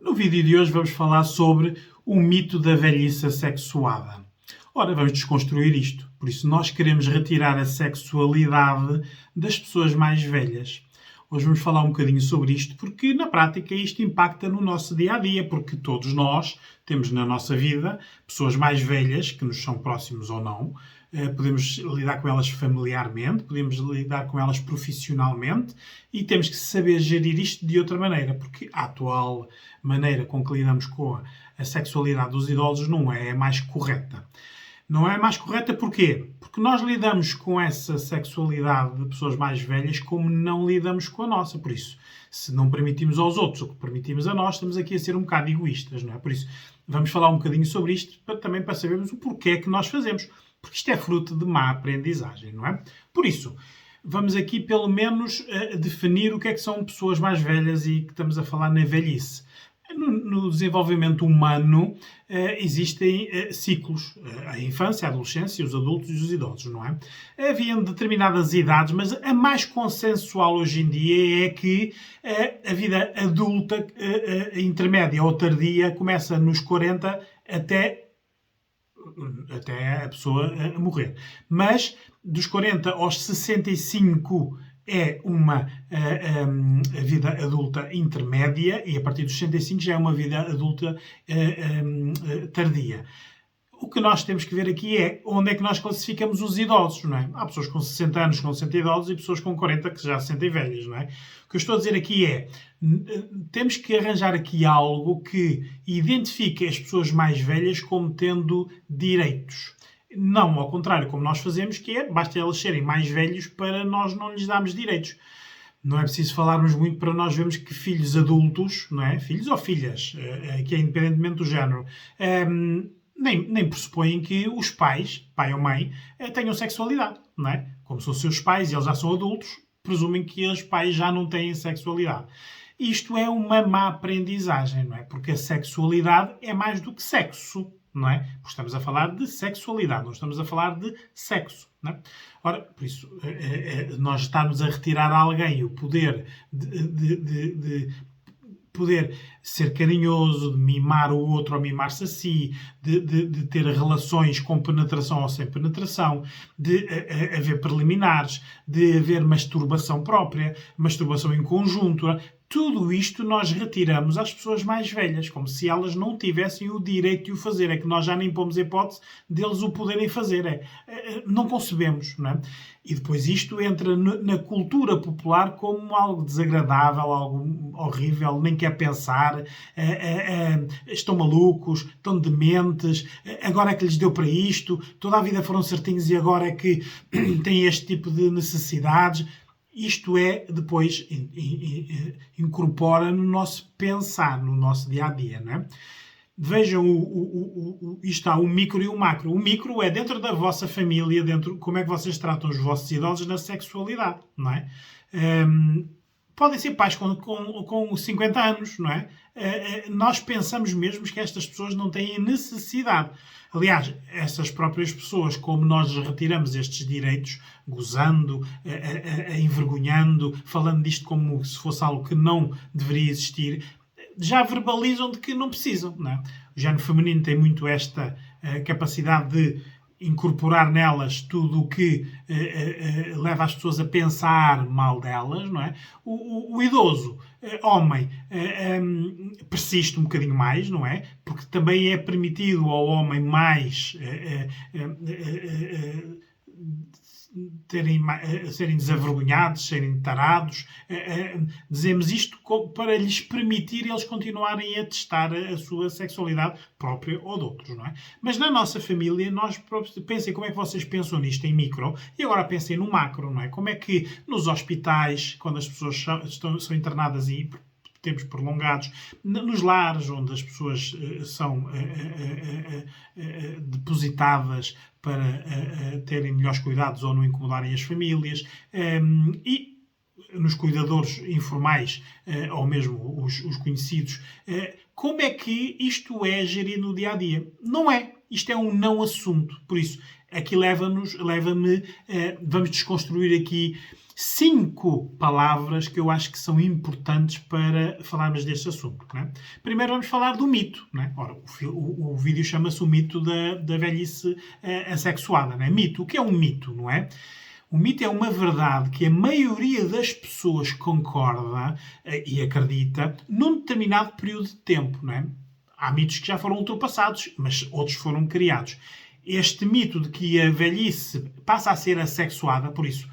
No vídeo de hoje vamos falar sobre o mito da velhice assexuada. Ora, vamos desconstruir isto. Por isso, nós queremos retirar a sexualidade das pessoas mais velhas. Hoje vamos falar um bocadinho sobre isto, porque na prática isto impacta no nosso dia-a-dia, porque todos nós temos na nossa vida pessoas mais velhas, que nos são próximos ou não. Podemos lidar com elas familiarmente, podemos lidar com elas profissionalmente e temos que saber gerir isto de outra maneira, porque a atual maneira com que lidamos com a sexualidade dos idosos não é a mais correta. Não é mais correta porquê? Porque nós lidamos com essa sexualidade de pessoas mais velhas como não lidamos com a nossa. Por isso, se não permitimos aos outros o que permitimos a nós, estamos aqui a ser um bocado egoístas, não é? Por isso, vamos falar um bocadinho sobre isto também para sabermos o porquê que nós fazemos. Porque isto é fruto de má aprendizagem, não é? Por isso, vamos aqui pelo menos definir o que é que são pessoas mais velhas e que estamos a falar na velhice. No desenvolvimento humano existem ciclos. A infância, a adolescência, os adultos e os idosos, não é? Havia determinadas idades, mas a mais consensual hoje em dia é que a vida adulta intermédia ou tardia começa nos 40 até a pessoa morrer. Mas dos 40 aos 65 é uma vida adulta intermédia e a partir dos 65 já é uma vida adulta tardia. O que nós temos que ver aqui é onde é que nós classificamos os idosos, não é? Há pessoas com 60 anos que não se sentem idosos e pessoas com 40 que já se sentem velhas, não é? O que eu estou a dizer aqui é, temos que arranjar aqui algo que identifique as pessoas mais velhas como tendo direitos. Não ao contrário, como nós fazemos, que é, basta elas serem mais velhos para nós não lhes darmos direitos. Não é preciso falarmos muito para nós vermos que filhos adultos, não é? Filhos ou filhas, que é independentemente do género, nem pressupõem que os pais, pai ou mãe, tenham sexualidade, não é? Como são seus pais e eles já são adultos, presumem que os pais já não têm sexualidade. Isto é uma má aprendizagem, não é? Porque a sexualidade é mais do que sexo, não é? Porque estamos a falar de sexualidade, não estamos a falar de sexo, não é? Ora, por isso, nós estamos a retirar a alguém o poder de poder ser carinhoso, de mimar o outro ou mimar-se a si, de ter relações com penetração ou sem penetração, de haver preliminares, de haver masturbação própria, masturbação em conjunto. Tudo isto nós retiramos às pessoas mais velhas, como se elas não tivessem o direito de o fazer. É que nós já nem pomos a hipótese deles o poderem fazer. Não concebemos, não é? E depois isto entra na cultura popular como algo desagradável, algo horrível, nem quer pensar, estão malucos, estão dementes, agora é que lhes deu para isto, toda a vida foram certinhos e agora é que têm este tipo de necessidades. Isto depois incorpora no nosso pensar, no nosso dia-a-dia, não é? Vejam, isto há o micro e o macro. O micro é dentro da vossa família, como é que vocês tratam os vossos idosos na sexualidade, não é? Podem ser pais com 50 anos, não é? Nós pensamos mesmo que estas pessoas não têm necessidade. Aliás, essas próprias pessoas, como nós retiramos estes direitos, gozando, envergonhando, falando disto como se fosse algo que não deveria existir, já verbalizam de que não precisam, não é? O género feminino tem muito esta capacidade de incorporar nelas tudo o que leva as pessoas a pensar mal delas, não é? O idoso, homem, persiste um bocadinho mais, não é? Porque também é permitido ao homem mais serem desavergonhados, serem tarados. Dizemos isto para lhes permitir eles continuarem a testar a sua sexualidade própria ou de outros, não é? Mas na nossa família, nós pensem como é que vocês pensam nisto em micro e agora pensem no macro, não é? Como é que nos hospitais, quando as pessoas são internadas e tempos prolongados, nos lares onde as pessoas são depositadas para terem melhores cuidados ou não incomodarem as famílias, e nos cuidadores informais ou mesmo os conhecidos, como é que isto é gerido no dia-a-dia? Não é. Isto é um não assunto. Por isso, aqui leva-me, vamos desconstruir aqui 5 palavras que eu acho que são importantes para falarmos deste assunto. Não é? Primeiro vamos falar do mito. Não é? Ora, o vídeo chama-se o mito da velhice assexuada. Não é? Mito. O que é um mito? Não é? O mito é uma verdade que a maioria das pessoas concorda e acredita num determinado período de tempo. Não é? Há mitos que já foram ultrapassados, mas outros foram criados. Este mito de que a velhice passa a ser assexuada, por isso,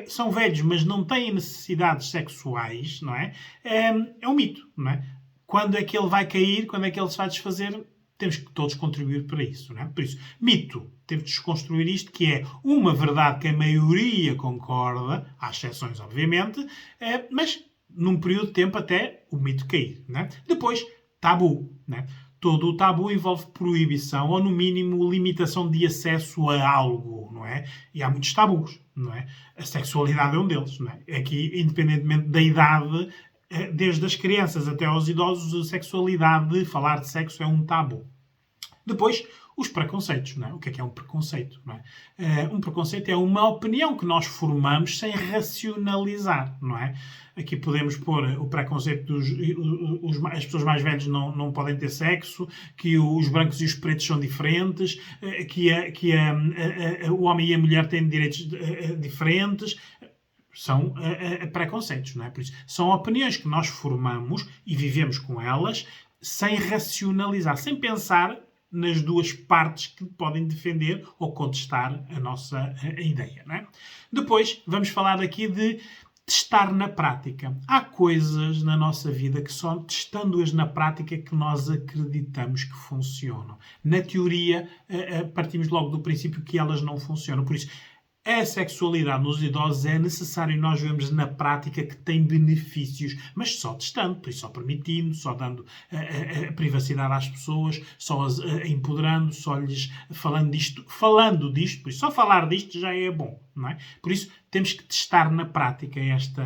são velhos, mas não têm necessidades sexuais, não é? É um mito, não é? Quando é que ele vai cair, quando é que ele se vai desfazer, temos que todos contribuir para isso, não é? Por isso, mito, temos de desconstruir isto, que é uma verdade que a maioria concorda, há exceções, obviamente, mas num período de tempo até o mito cair, não é? Depois, tabu, não é? Todo o tabu envolve proibição ou, no mínimo, limitação de acesso a algo, não é? E há muitos tabus, não é? A sexualidade é um deles, não é? Aqui, independentemente da idade, desde as crianças até aos idosos, a sexualidade, falar de sexo é um tabu. Depois, os preconceitos, não é? O que é um preconceito? Não é? Um preconceito é uma opinião que nós formamos sem racionalizar, não é? Aqui podemos pôr o preconceito as pessoas mais velhas não podem ter sexo, que os brancos e os pretos são diferentes, que o homem e a mulher têm direitos diferentes. São preconceitos, não é? Por isso, são opiniões que nós formamos e vivemos com elas sem racionalizar, sem pensar nas duas partes que podem defender ou contestar a nossa ideia, não é? Depois, vamos falar aqui de testar na prática. Há coisas na nossa vida que só testando-as na prática que nós acreditamos que funcionam. Na teoria, partimos logo do princípio que elas não funcionam. Por isso, a sexualidade nos idosos é necessário nós vermos na prática que tem benefícios, mas só testando, por isso só permitindo, só dando a privacidade às pessoas, só as empoderando, só lhes falando disto, por isso só falar disto já é bom, não é? Por isso temos que testar na prática esta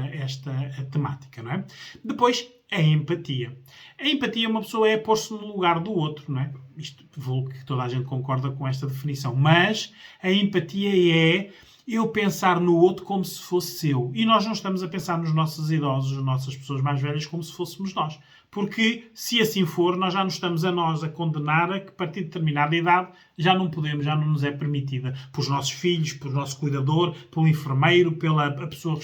temática, não é? Depois, a empatia. A empatia, uma pessoa é pôr-se no lugar do outro, não é? Isto, vou que toda a gente concorda com esta definição, mas a empatia é eu pensar no outro como se fosse eu. E nós não estamos a pensar nos nossos idosos, nas nossas pessoas mais velhas, como se fôssemos nós. Porque, se assim for, nós já nos estamos a condenar a que, a partir de determinada idade, já não podemos, já não nos é permitida, pelos nossos filhos, pelo nosso cuidador, pelo enfermeiro, pela pessoa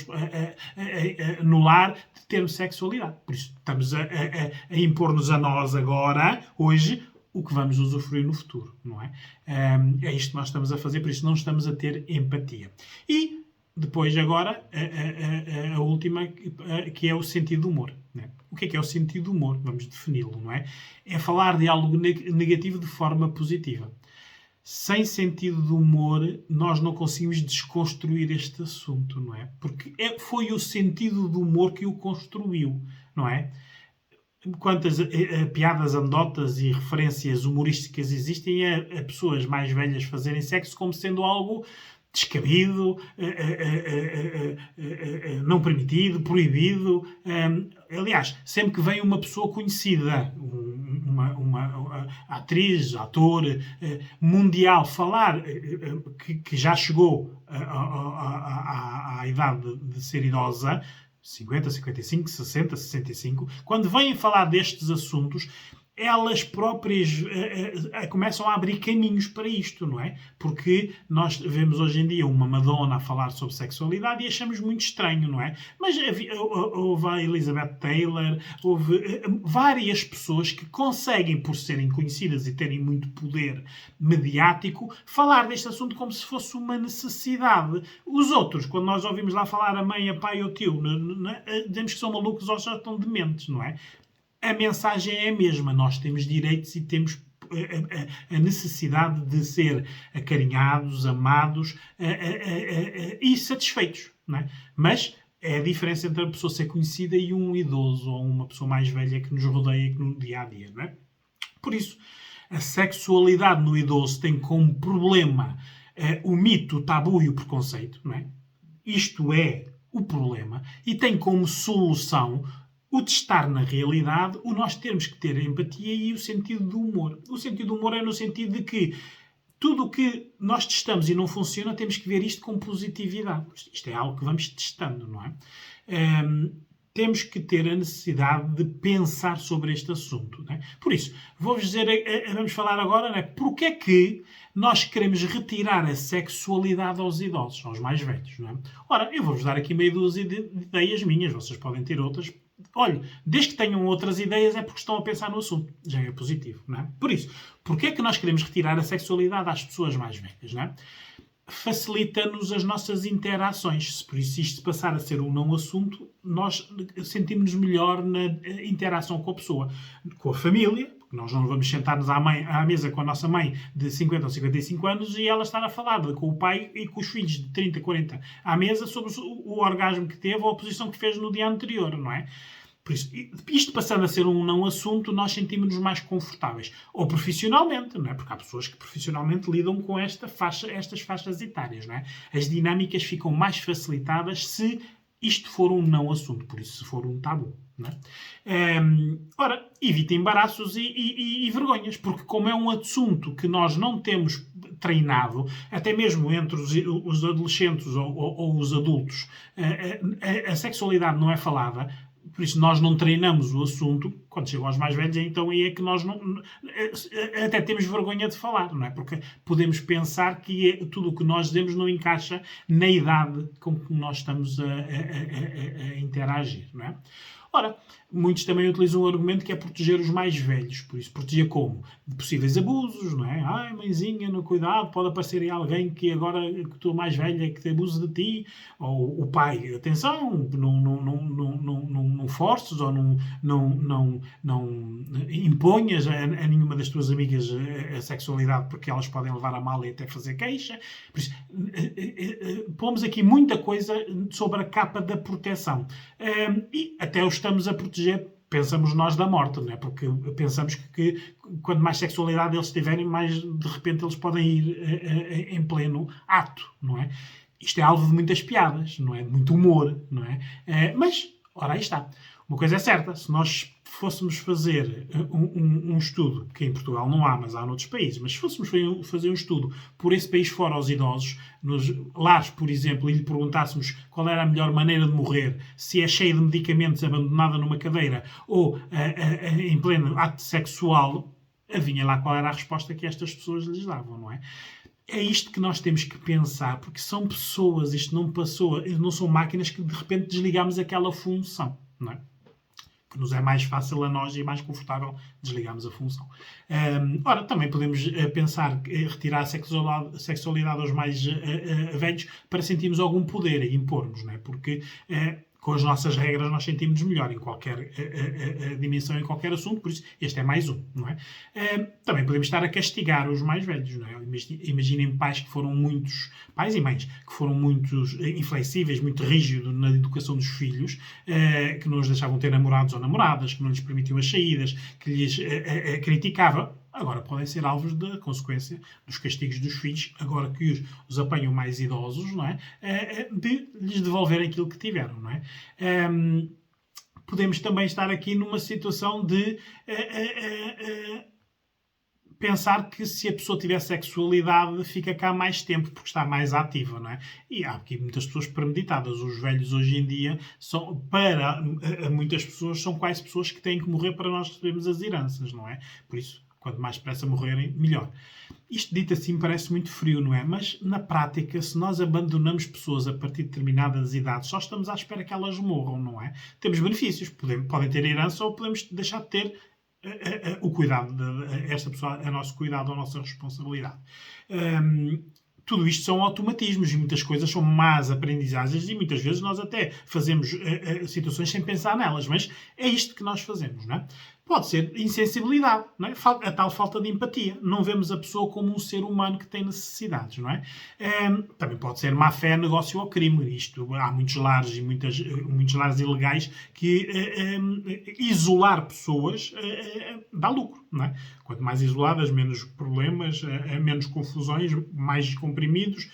no lar, de termos sexualidade. Por isso, estamos a impor-nos a nós agora, hoje, o que vamos usufruir no futuro, não é? É isto que nós estamos a fazer, por isso não estamos a ter empatia. E depois, agora, a última, que é o sentido do humor. Não é? O que é o sentido do humor? Vamos defini-lo, não é? É falar de algo negativo de forma positiva. Sem sentido de humor, nós não conseguimos desconstruir este assunto, não é? Porque foi o sentido do humor que o construiu, não é? Quantas piadas, anedotas e referências humorísticas existem a pessoas mais velhas fazerem sexo como sendo algo descabido, não permitido, proibido. Aliás, sempre que vem uma pessoa conhecida, uma atriz, ator mundial, falar que já chegou à idade de ser idosa, 50, 55, 60, 65, quando vêm falar destes assuntos, elas próprias começam a abrir caminhos para isto, não é? Porque nós vemos hoje em dia uma Madonna a falar sobre sexualidade e achamos muito estranho, não é? Mas houve a Elizabeth Taylor, houve várias pessoas que conseguem, por serem conhecidas e terem muito poder mediático, falar deste assunto como se fosse uma necessidade. Os outros, quando nós ouvimos lá falar a mãe, a pai ou o tio, dizemos que são malucos ou já estão dementes, não é? A mensagem é a mesma. Nós temos direitos e temos a necessidade de ser acarinhados, amados e satisfeitos. Não é? Mas é a diferença entre a pessoa ser conhecida e um idoso ou uma pessoa mais velha que nos rodeia no dia-a-dia. Não é? Por isso, a sexualidade no idoso tem como problema o mito, o tabu e o preconceito. Não é? Isto é o problema. E tem como solução o testar na realidade, o nós termos que ter empatia e o sentido do humor. O sentido do humor é no sentido de que tudo o que nós testamos e não funciona, temos que ver isto com positividade. Isto é algo que vamos testando, não é? Temos que ter a necessidade de pensar sobre este assunto. Não é? Por isso, vou-vos dizer, vamos falar agora, não é? Porque é que nós queremos retirar a sexualidade aos idosos, aos mais velhos. Não é? Ora, eu vou-vos dar aqui meia dúzia de ideias minhas, vocês podem ter outras. Olha, desde que tenham outras ideias é porque estão a pensar no assunto. Já é positivo, não é? Por isso, porque é que nós queremos retirar a sexualidade às pessoas mais velhas, não é? Facilita-nos as nossas interações. Por isso, isto passar a ser um não assunto, nós sentimos-nos melhor na interação com a pessoa, com a família, porque nós não vamos sentar-nos à mesa com a nossa mãe de 50 ou 55 anos e ela estar a falar com o pai e com os filhos de 30, 40 à mesa sobre o orgasmo que teve ou a posição que fez no dia anterior, não é? Por isso, isto passando a ser um não assunto, nós sentimos-nos mais confortáveis. Ou profissionalmente, não é? Porque há pessoas que profissionalmente lidam com estas faixas etárias, não é? As dinâmicas ficam mais facilitadas se isto for um não assunto, por isso se for um tabu. Não é? Ora, evita embaraços e vergonhas, porque como é um assunto que nós não temos treinado, até mesmo entre os adolescentes ou os adultos, a sexualidade não é falada. Por isso, nós não treinamos o assunto. Quando chegam aos mais velhos, então aí é que nós até temos vergonha de falar, não é? Porque podemos pensar que tudo o que nós dizemos não encaixa na idade com que nós estamos a interagir, não é? Ora, muitos também utilizam o argumento que é proteger os mais velhos. Por isso, proteger como? De possíveis abusos, não é? Ai, mãezinha, no cuidado, pode aparecer aí alguém que agora que tu mais velha que te abusa de ti. Ou o pai, atenção, não forces ou não imponhas a nenhuma das tuas amigas a sexualidade porque elas podem levar a mal e até fazer queixa. Por isso, pomos aqui muita coisa sobre a capa da proteção. E até os estamos a proteger, pensamos nós, da morte, não é? Porque pensamos que quanto mais sexualidade eles tiverem, mais de repente eles podem ir em pleno ato, não é? Isto é alvo de muitas piadas, não é? De muito humor, não é? Mas, ora, aí está. Uma coisa é certa, se nós fôssemos fazer um estudo, que em Portugal não há, mas há noutros países, mas se fôssemos fazer um estudo por esse país fora aos idosos, nos lares, por exemplo, e lhe perguntássemos qual era a melhor maneira de morrer, se é cheia de medicamentos, abandonada numa cadeira ou em pleno ato sexual, adivinha lá qual era a resposta que estas pessoas lhes davam, não é? É isto que nós temos que pensar, porque são pessoas, isto não passou, não são máquinas que de repente desligamos aquela função, não é? Que nos é mais fácil a nós e mais confortável desligarmos a função. Ora, também podemos pensar retirar a sexualidade aos mais velhos para sentirmos algum poder e impormos, não é? Porque com as nossas regras nós sentimos melhor em qualquer dimensão, em qualquer assunto, por isso este é mais um, não é? Também podemos estar a castigar os mais velhos, não é? Imaginem pais que foram muitos, pais e mães, que foram muito inflexíveis, muito rígidos na educação dos filhos, que não os deixavam ter namorados ou namoradas, que não lhes permitiam as saídas, que lhes criticava. Agora podem ser alvos da consequência dos castigos dos filhos, agora que os apanham mais idosos, não é? De lhes devolverem aquilo que tiveram, não é? Podemos também estar aqui numa situação de pensar que se a pessoa tiver sexualidade fica cá mais tempo porque está mais ativa, não é? E há aqui muitas pessoas premeditadas. Os velhos hoje em dia são, para muitas pessoas, são quase pessoas que têm que morrer para nós recebermos as heranças, não é? Por isso, quanto mais depressa morrerem, melhor. Isto dito assim parece muito frio, não é? Mas na prática, se nós abandonamos pessoas a partir de determinadas idades, só estamos à espera que elas morram, não é? Temos benefícios, podem ter herança ou podemos deixar de ter o cuidado esta pessoa, é nosso cuidado, a nossa responsabilidade. Tudo isto são automatismos e muitas coisas são más aprendizagens e muitas vezes nós até fazemos situações sem pensar nelas, mas é isto que nós fazemos, não é? Pode ser insensibilidade, não é? A tal falta de empatia. Não vemos a pessoa como um ser humano que tem necessidades, não é? Também pode ser má-fé, negócio ou crime. Isto, há muitos lares e muitos lares ilegais que isolar pessoas dá lucro, não é? Quanto mais isoladas, menos problemas, menos confusões, mais comprimidos,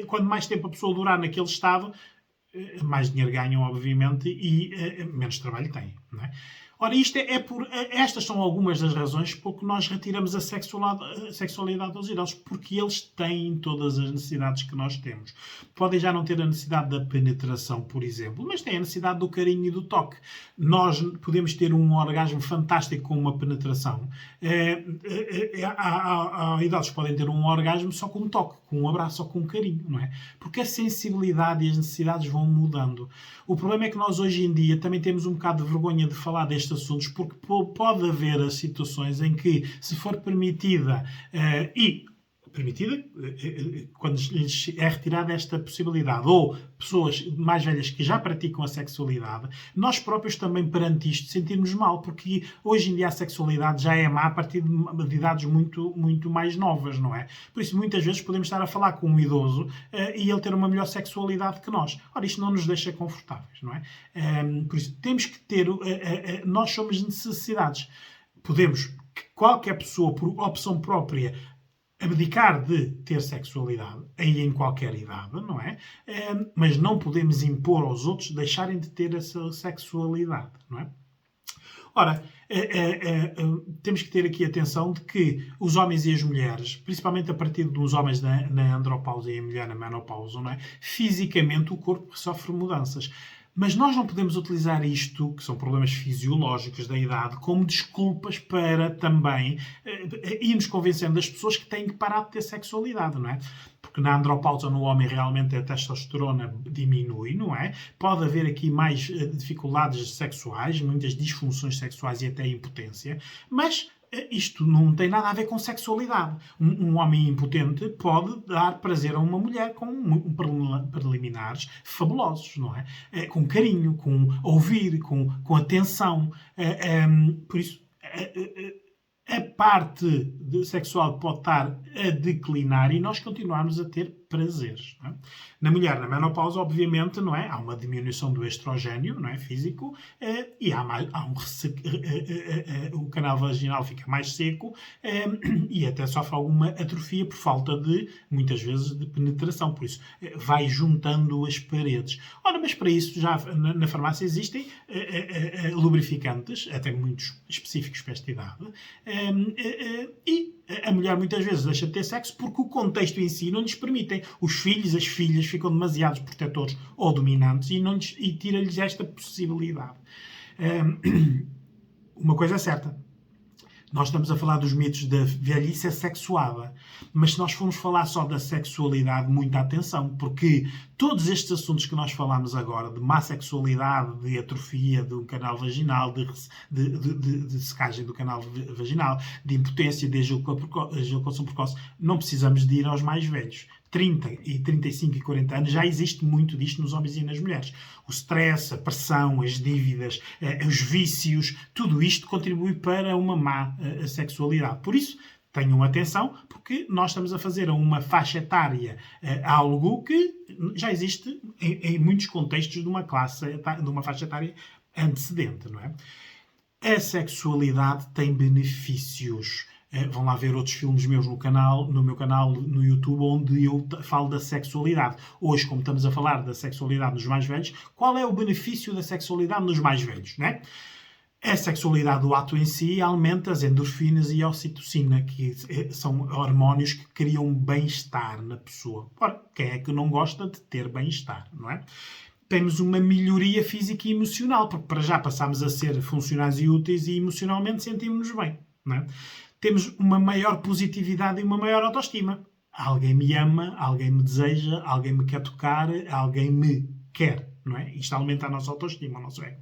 quanto mais tempo a pessoa durar naquele estado, mais dinheiro ganham, obviamente, e menos trabalho têm, não é? Ora, estas são algumas das razões por que nós retiramos a sexualidade aos idosos, porque eles têm todas as necessidades que nós temos. Podem já não ter a necessidade da penetração, por exemplo, mas têm a necessidade do carinho e do toque. Nós podemos ter um orgasmo fantástico com uma penetração. Há idosos que podem ter um orgasmo só com um toque, com um abraço ou com um carinho, não é? Porque a sensibilidade e as necessidades vão mudando. O problema é que nós hoje em dia também temos um bocado de vergonha de falar destes assuntos, porque pode haver as situações em que, se for permitida quando lhes é retirada esta possibilidade, ou pessoas mais velhas que já praticam a sexualidade, nós próprios também perante isto sentimos mal, porque hoje em dia a sexualidade já é má a partir de idades muito, muito mais novas, não é? Por isso, muitas vezes podemos estar a falar com um idoso e ele ter uma melhor sexualidade que nós. Ora, isto não nos deixa confortáveis, não é? Por isso, temos que ter... nós somos necessidades. Qualquer pessoa, por opção própria, abdicar de ter sexualidade, aí em qualquer idade, não é? Mas não podemos impor aos outros deixarem de ter essa sexualidade, não é? Ora, temos que ter aqui atenção de que os homens e as mulheres, principalmente a partir dos homens na andropausa e a mulher na menopausa, não é? Fisicamente o corpo sofre mudanças. Mas nós não podemos utilizar isto, que são problemas fisiológicos da idade, como desculpas para também irmos convencendo as pessoas que têm que parar de ter sexualidade, não é? Porque na andropausa no homem realmente a testosterona diminui, não é? Pode haver aqui mais dificuldades sexuais, muitas disfunções sexuais e até impotência, mas isto não tem nada a ver com sexualidade. Um homem impotente pode dar prazer a uma mulher com preliminares fabulosos, não é? Com carinho, com ouvir, com atenção. Por isso, a parte sexual pode estar a declinar e nós continuarmos a ter prazeres. Não é? Na mulher, na menopausa, obviamente, não é? Há uma diminuição do estrogênio, não é? Físico, e o canal vaginal fica mais seco e até sofre alguma atrofia por falta de, muitas vezes, de penetração. Por isso, vai juntando as paredes. Ora, mas para isso, já na farmácia existem lubrificantes, até muitos específicos para esta idade, e a mulher muitas vezes deixa de ter sexo porque o contexto em si não lhes permitem. Os filhos, as filhas ficam demasiados protetores ou dominantes e tira-lhes esta possibilidade. Uma coisa é certa. Nós estamos a falar dos mitos da velhice assexuada, mas se nós formos falar só da sexualidade, muita atenção, porque todos estes assuntos que nós falamos agora, de má sexualidade, de atrofia do canal vaginal, de secagem do canal vaginal, de impotência, de ejaculação precoce, não precisamos de ir aos mais velhos. 30, 35 e 40 anos, já existe muito disto nos homens e nas mulheres. O stress, a pressão, as dívidas, os vícios, tudo isto contribui para uma má sexualidade. Por isso, tenham atenção, porque nós estamos a fazer a uma faixa etária algo que já existe em muitos contextos de uma faixa etária antecedente, não é? A sexualidade tem benefícios. Vão lá ver outros filmes meus no meu canal no YouTube, onde eu falo da sexualidade. Hoje, como estamos a falar da sexualidade nos mais velhos, qual é o benefício da sexualidade nos mais velhos, não é? A sexualidade do ato em si aumenta as endorfinas e a ocitocina, que são hormónios que criam bem-estar na pessoa. Ora, quem é que não gosta de ter bem-estar, não é? Temos uma melhoria física e emocional, porque para já passamos a ser funcionais e úteis e emocionalmente sentimos-nos bem, não é? Temos uma maior positividade e uma maior autoestima. Alguém me ama, alguém me deseja, alguém me quer tocar, alguém me quer, não é? Isto aumenta a nossa autoestima, o nosso ego.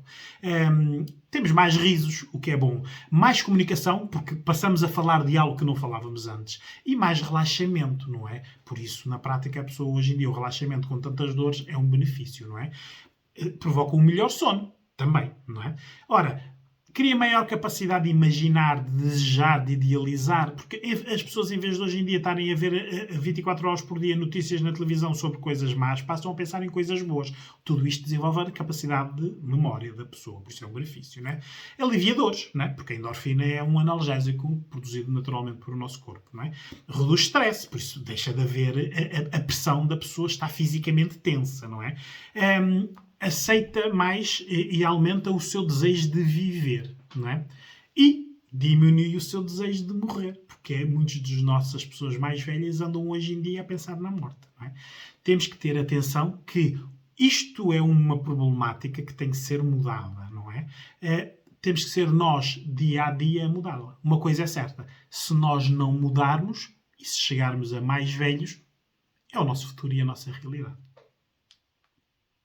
Temos mais risos, o que é bom. Mais comunicação, porque passamos a falar de algo que não falávamos antes. E mais relaxamento, não é? Por isso, na prática, a pessoa hoje em dia, o relaxamento com tantas dores é um benefício, não é? Provoca um melhor sono, também, não é? Ora, cria maior capacidade de imaginar, de desejar, de idealizar, porque as pessoas, em vez de hoje em dia estarem a ver 24 horas por dia notícias na televisão sobre coisas más, passam a pensar em coisas boas. Tudo isto desenvolve a capacidade de memória da pessoa, por isso é um benefício, não é? Alivia dores, não é? Porque a endorfina é um analgésico produzido naturalmente por o nosso corpo, não é? Reduz stress, por isso deixa de haver a pressão da pessoa estar fisicamente tensa, não é? Aceita mais e aumenta o seu desejo de viver, não é? E diminui o seu desejo de morrer, porque muitas das nossas pessoas mais velhas andam hoje em dia a pensar na morte. Não é? Temos que ter atenção que isto é uma problemática que tem que ser mudada, não é? Temos que ser nós, dia a dia, a mudá-la. Uma coisa é certa, se nós não mudarmos, e se chegarmos a mais velhos, é o nosso futuro e a nossa realidade.